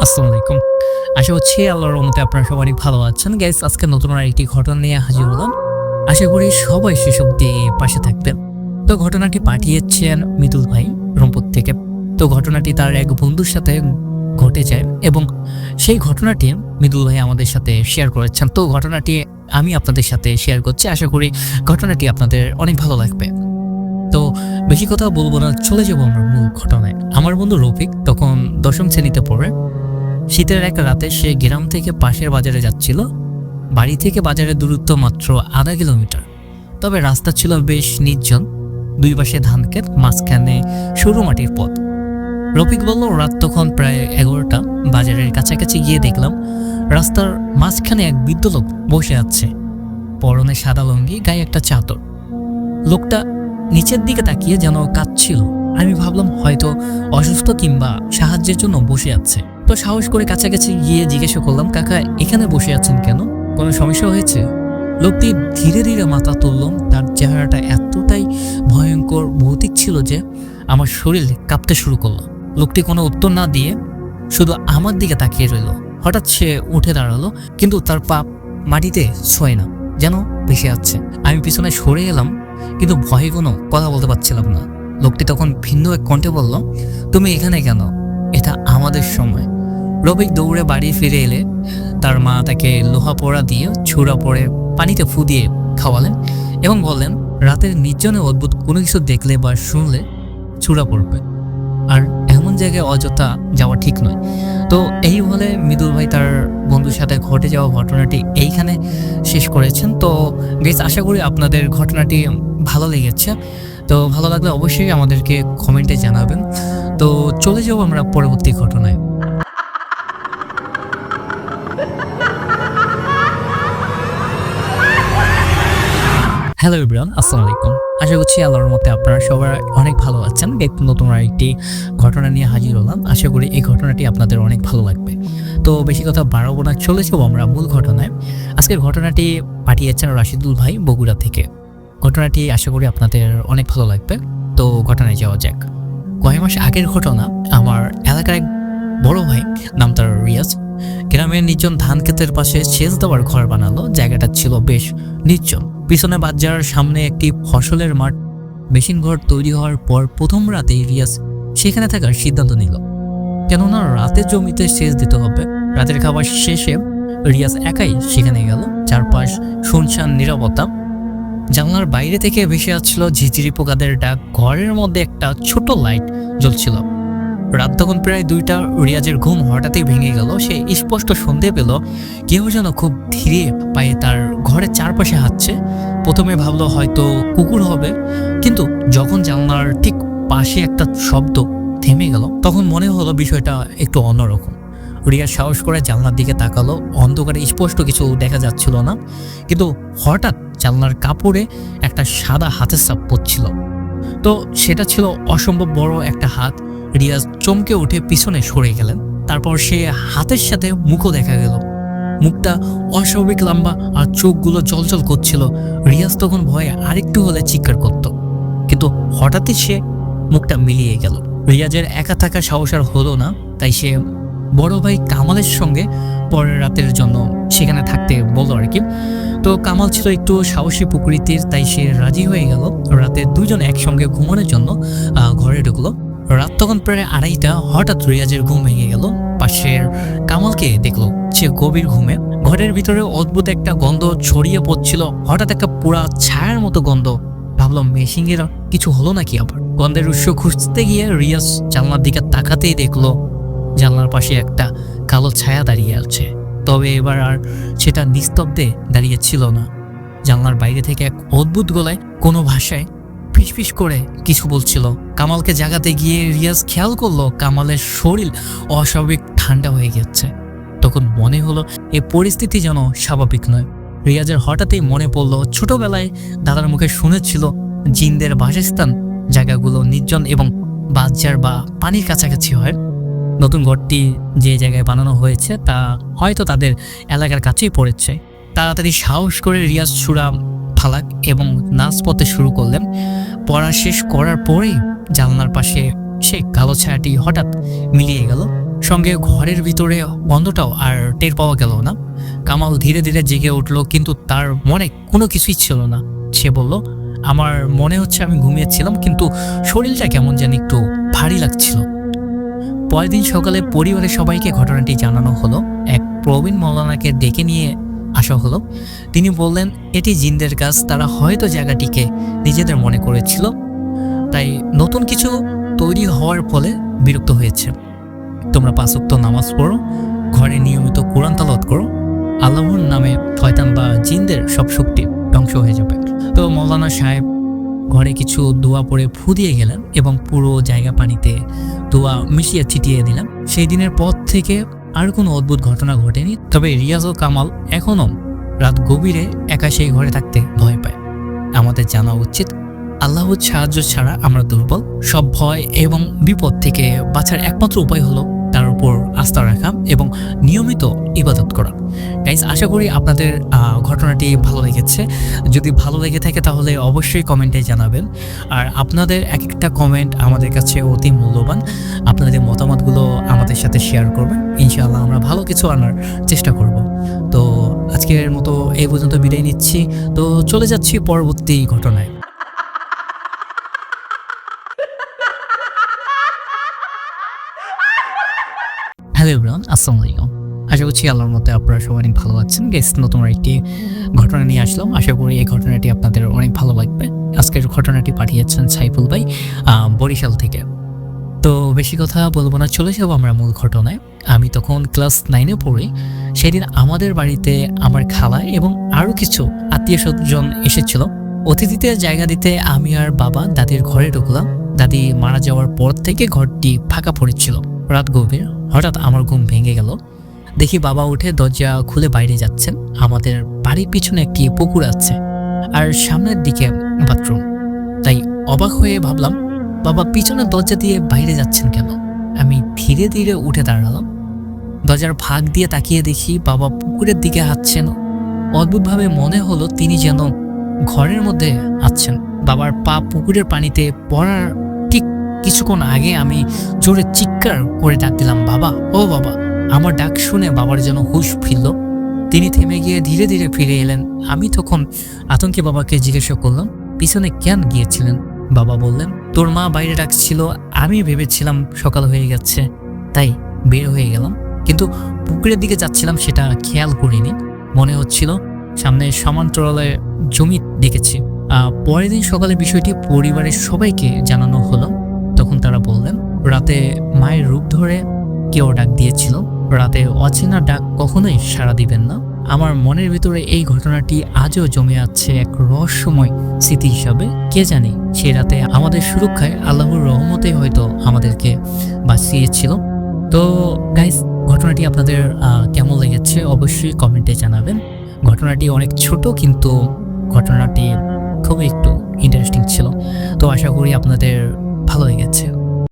আসসালামু আলাইকুম। আশা করছি আল্লাহর রহমতে আপনারা সবাই অনেক ভালো আছেন। গাইস, আজকে নতুন আরেকটি ঘটনা নিয়ে হাজির হলাম। আশা করি সবাই শেষ অবধি পাশে থাকবেন। তো ঘটনাটি পাঠিয়েছেন মৃদুল ভাই রংপুর থেকে। তো ঘটনাটি তার এক বন্ধুর সাথে ঘটে যায় এবং সেই ঘটনাটি মৃদুল ভাই আমাদের সাথে শেয়ার করেছেন। তো ঘটনাটি আমি আপনাদের সাথে শেয়ার করছি। আশা করি ঘটনাটি আপনাদের অনেক ভালো লাগবে। তো বেশি কথা বলবো না, চলে যাবো আমরা মূল ঘটনায়। আমার বন্ধু রফিক তখন 10ম শ্রেণীতে পড়ে। শীতের এক রাতে সে গ্রাম থেকে পাশের বাজারে যাচ্ছিল। বাড়ি থেকে বাজারের দূরত্ব মাত্র আধা কিলোমিটার। তবে রাস্তা ছিল বেশ নির্জন, দুই পাশে ধানক্ষেত, মাঝখানে সরু মাটির পথ। রফিক বলল, রাত তখন প্রায় 11টা। বাজারের কাছাকাছি গিয়ে দেখলাম রাস্তার মাঝখানে এক বৃদ্ধ লোক বসে আছে, পরনে সাদা লুঙ্গি, গায়ে একটা চাদর। লোকটা নিচের দিকে তাকিয়ে যেন কাঁদছিল। আমি ভাবলাম হয়তো অসুস্থ কিংবা সাহায্যের জন্য বসে আছে। তো সাহস করে কাছাকাছি গিয়ে জিজ্ঞাসা করলাম, কাকা এখানে বসে আছেন কেন? কোনো সমস্যা হয়েছে? লোকটি ধীরে ধীরে মাথা তুলল। তার চেহারাটা এতটাই ভয়ঙ্কর ভৌতিক ছিল যে আমার শরীর কাঁপতে শুরু করলো। লোকটি কোনো উত্তর না দিয়ে শুধু আমার দিকে তাকিয়ে রইল। হঠাৎ সে উঠে দাঁড়ালো, কিন্তু তার পা মাটিতে ছোঁয় না, যেন ভেসে যাচ্ছে। আমি পিছনে সরে এলাম, কিন্তু ভয়ে কোনো কথা বলতে পারছিলাম না। লোকটি তখন ভিন্ন এক কণ্ঠে বলল, তুমি এখানে কেন? এটা আমাদের সময়। রফিক দৌড়ে বাড়ি ফিরে এলে তার মা তাকে লোহা পোড়া দিয়ে ছুরা পরে পানিতে ফু দিয়ে খাওয়ালেন এবং বললেন, রাতের নির্জনে অদ্ভুত কোনো কিছু দেখলে বা শুনলে ছুরা পড়বে, আর এমন জায়গায় অযথা যাওয়া ঠিক নয়। তো এই বলে মৃদুল ভাই তার বন্ধুর সাথে ঘটে যাওয়া ঘটনাটি এইখানে শেষ করেছেন। তো গাইস, আশা করি আপনাদের ঘটনাটি ভালো লেগেছে। তো ভালো লাগলে অবশ্যই আমাদেরকে কমেন্টে জানাবেন। তো চলে যাবো আমরা পরবর্তী ঘটনায়। হ্যালো এভরিওয়ান, আসসালামু আলাইকুম। আশা করছি আল্লাহর মতে আপনারা সবাই অনেক ভালো আছেন। নতুন আরেকটি ঘটনা নিয়ে হাজির হলাম। আশা করি এই ঘটনাটি আপনাদের অনেক ভালো লাগবে। তো বেশি কথা বাড়াবো না, চলে যাবো আমরা মূল ঘটনায়। আজকের ঘটনাটি পাঠিয়েছেন রাশিদুল ভাই বগুড়া থেকে। ঘটনাটি আশা করি আপনাদের অনেক ভালো লাগবে। তো ঘটনায় যাওয়া যাক। কয়েক মাস আগের ঘটনা। আমার এলাকার এক বড় ভাই, নাম তার রিয়াজ, গ্রামের নির্জন ধান ক্ষেতের পাশে সেচ দেওয়ার ঘর বানালো। জায়গাটা ছিল বেশ নির্জন। পিছনে বাজার, সামনে একটি ফসলের মাঠ। মেশিন ঘর তৈরি হওয়ার পর প্রথম রাতে রিয়াজ সেখানে থাকার সিদ্ধান্ত নিল, কেননা রাতে জমিতে সেচ দিতে হবে। রাতের খাবার শেষে রিয়াজ একাই সেখানে গেল। চারপাশ শুনশান নীরবতা। জানলার বাইরে থেকে ভেসে আসছিল ঝিঝিরি পোকাদের ডাক। ঘরের মধ্যে একটা ছোট লাইট জ্বলছিল। রাত তখন প্রায় 2টা। রিয়াজের ঘুম হঠাৎই ভেঙে গেল। সে স্পষ্ট শুনতে পেল কেউ যেন খুব ধীরে পায়ে তার ঘরের চারপাশে হাঁটছে। প্রথমে ভাবলো হয়তো কুকুর হবে, কিন্তু যখন জানলার ঠিক পাশে একটা শব্দ থেমে গেল, তখন মনে হলো বিষয়টা একটু অন্যরকম। রিয়াজ সাহস করে জানলার দিকে তাকালো। অন্ধকারে স্পষ্ট কিছু দেখা যাচ্ছিল না, কিন্তু হঠাৎ জানলার কাপড়ে একটা সাদা হাতের ছাপ পড়ছিল। তো সেটা ছিল অসম্ভব বড় একটা হাত। রিয়াজ চমকে উঠে পিছনে সরে গেলেন। তারপর সে হাতের সাথে মুখও দেখা গেল। মুখটা অস্বাভাবিক লম্বা আর চোখগুলো জলজল করছিল। রিয়াজ তখন ভয়ে আরেকটু হলে চিৎকার করত, কিন্তু হঠাৎই সে মুখটা মিলিয়ে গেল। রিয়াজের একা থাকা সাহস আর হলো না, তাই সে বড় ভাই কামালের সঙ্গে পরের রাতের জন্য সেখানে থাকতে বলল আর কি। তো কামাল ছিল একটু সাহসী প্রকৃতির, তাই সে রাজি হয়ে গেল। রাতে দুজন একসঙ্গে ঘুমানোর জন্য ঘরে ঢুকলো। রাত তখন প্রায় 2:30। হঠাৎ রিয়াজের ঘুম ভেঙে গেল। পাশের কামালকে দেখলো সে গভীর ঘুমে। ঘরের ভিতরে অদ্ভুত একটা গন্ধ ছড়িয়ে পড়ছিল। হঠাৎ একটা পুরা ছায়ার মতো গন্ধ। ভাবলাম মেশিনের কিছু হলো নাকি আবার। গন্ধের উৎস খুঁজতে গিয়ে রিয়াজ জানলার দিকে তাকাতেই দেখলো জানলার পাশে একটা কালো ছায়া দাঁড়িয়ে আছে। তবে এবার আর সেটা নিস্তব্ধে দাঁড়িয়ে ছিল না। জানলার বাইরে থেকে এক অদ্ভুত গলায় কোনো ভাষায় ফিসফিস করে কিছু বলছিল। কামালকে জাগাতে গিয়ে রিয়াজ খেয়াল করলো কামালের শরীর অস্বাভাবিক ঠান্ডা হয়ে গেছে। তখন মনে হলো এই পরিস্থিতি যেন স্বাভাবিক নয়। রিয়াজের হঠাৎই মনে পড়লো ছোটবেলায় দাদার মুখে শুনেছিল জিনদের বাসস্থান জায়গাগুলো নির্জন এবং বাজার বা পানির কাছাকাছি হয়। নতুন ঘরটি যে জায়গায় বানানো হয়েছে তা হয়তো তাদের এলাকার কাছেই পড়েছে। তাড়াতাড়ি সাহস করে রিয়াজ সূরা ফালাক এবং নাচ পড়তে শুরু করলেন। পড়া শেষ করার পরেই জানলার পাশে সে কালো ছায়াটি হঠাৎ মিলিয়ে গেল। সঙ্গে ঘরের ভিতরে গন্ধটাও আর টের পাওয়া গেল না। কামাল ধীরে ধীরে জেগে উঠল, কিন্তু তার মনে কোনো কিছুই ছিল না। সে বলল, আমার মনে হচ্ছে আমি ঘুমিয়েছিলাম, কিন্তু শরীরটা কেমন জানি একটু ভারী লাগছিল। পরের দিন সকালে পরিবারের সবাইকে ঘটনাটি জানানো হলো। এক প্রবীণ মৌলানাকে ডেকে নিয়ে আসা হলো। তিনি বললেন, এটি জিনদের কাজ, তারা হয়তো জায়গাটিকে নিজেদের মনে করেছিল, তাই নতুন কিছু তৈরি হওয়ার ফলে বিরক্ত হয়েছে। তোমরা 5 ওয়াক্ত নামাজ পড়ো, ঘরে নিয়মিত কোরআন তেলাওয়াত করো, আল্লাহর নামে শয়তান বা জিনদের সব শক্তি ধ্বংস হয়ে যাবে। তো মৌলানা সাহেব ঘরে কিছু দোয়া পড়ে ফু দিয়ে গেলেন এবং পুরো জায়গা পানিতে দোয়া মিশিয়ে ছিটিয়ে দিলেন। সেই দিনের পর থেকে আর কোনো অদ্ভুত ঘটনা ঘটেনি। তবে রিয়াজ ও কামাল এখনও রাত গভীরে একা সেই ঘরে থাকতে ভয় পায়। আমাদের জানা উচিত, আল্লাহর সাহায্য ছাড়া আমরা দুর্বল। সব ভয় এবং বিপদ থেকে বাঁচার একমাত্র উপায় হলো তার উপর আস্থা রাখা এবং নিয়মিত ইবাদত করা। গাইস, আশা করি আপনাদের ঘটনাটি ভালো লেগেছে। যদি ভালো লেগে থাকে তাহলে অবশ্যই কমেন্টে জানাবেন। আর আপনাদের এক একটা কমেন্ট আমাদের কাছে অতি মূল্যবান। আপনাদের মতামতগুলো আমাদের সাথে শেয়ার করবেন। ইনশাআল্লাহ আমরা ভালো কিছু আনার চেষ্টা করব। তো আজকের মতো এই পর্যন্ত বিদায় নিচ্ছি। তো চলে যাচ্ছি পরবর্তী ঘটনায়। হ্যালো এভরিওয়ান, আসসালামু আলাইকুম। আশা করছি আল্লাহর মতে আপনারা সবাই অনেক ভালো আছেন। গেস, নতুন একটি ঘটনা নিয়ে আসলাম। আশা করি এই ঘটনাটি আপনাদের অনেক ভালো লাগবে। আজকের ঘটনাটি পাঠিয়েছেন সাইফুল ভাই, বরিশাল থেকে। তো বেশি কথা বলবো না, চলে যাবো আমরা মূল ঘটনায়। আমি তখন ক্লাস 9-এ পড়ি। সেদিন আমাদের বাড়িতে আমার খালা এবং আরও কিছু আত্মীয় স্বজন এসেছিল। অতিথিদের জায়গা দিতে আমি আর বাবা দাদির ঘরে ঢুকলাম। দাদি মারা যাওয়ার পর থেকে ঘরটি ফাঁকা পড়েছিল। রাত গভীর, হঠাৎ আমার ঘুম ভেঙে গেল। দেখি বাবা উঠে দরজা খুলে বাইরে যাচ্ছেন। আমাদের বাড়ির পিছনে একটি পুকুর আছে আর সামনের দিকে বাথরুম। তাই অবাক হয়ে ভাবলাম, বাবা পিছনের দরজা দিয়ে বাইরে যাচ্ছেন কেন? আমি ধীরে ধীরে উঠে দাঁড়ালাম। দরজার ফাঁক দিয়ে তাকিয়ে দেখি বাবা পুকুরের দিকে হাঁটছেন। অদ্ভুতভাবে মনে হলো তিনি যেন ঘরের মধ্যে আছেন। বাবার পা পুকুরের পানিতে পড়ার ঠিক কিছুক্ষণ আগে আমি জোরে চিৎকার করে ডাক দিলাম, বাবা, ও বাবা। আমার ডাক শুনে বাবার যেন হুঁশ ফিরল। তিনি থেমে গিয়ে ধীরে ধীরে ফিরে এলেন। আমি তখন আতঙ্কে বাবাকে জিজ্ঞাসা করলাম, পিছনে কেন গিয়েছিলেন? বাবা বললেন, তোর মা বাইরে ডাকছিল, আমি ভেবেছিলাম সকাল হয়ে গেছে, তাই বের হয়ে গেলাম। কিন্তু পুকুরের দিকে যাচ্ছিলাম সেটা খেয়াল করিনি। মনে হচ্ছিল সামনে সমান্তরালে জমি দেখেছি। পরের দিন সকালে বিষয়টি পরিবারের সবাইকে জানানো হলো। তখন তারা বললেন, রাতে মায়ের রূপ ধরে কেউ ডাক দিয়েছিল। রাতে অচেনা ডাক কখনোই সাড়া দিবেন না। আমার মনের ভিতরে এই ঘটনাটি আজও জমে আছে এক রহস্যময় স্মৃতি হিসাবে। কে জানে সে রাতে আমাদের সুরক্ষায় আল্লাহর রহমতে হয়তো আমাদেরকে বাঁচিয়েছিল। তো গাইস, ঘটনাটি আপনাদের কেমন লেগেছে অবশ্যই কমেন্টে জানাবেন। ঘটনাটি অনেক ছোট, কিন্তু ঘটনাটি খুবই একটু ইন্টারেস্টিং ছিল। তো আশা করি আপনাদের ভালো লেগেছে।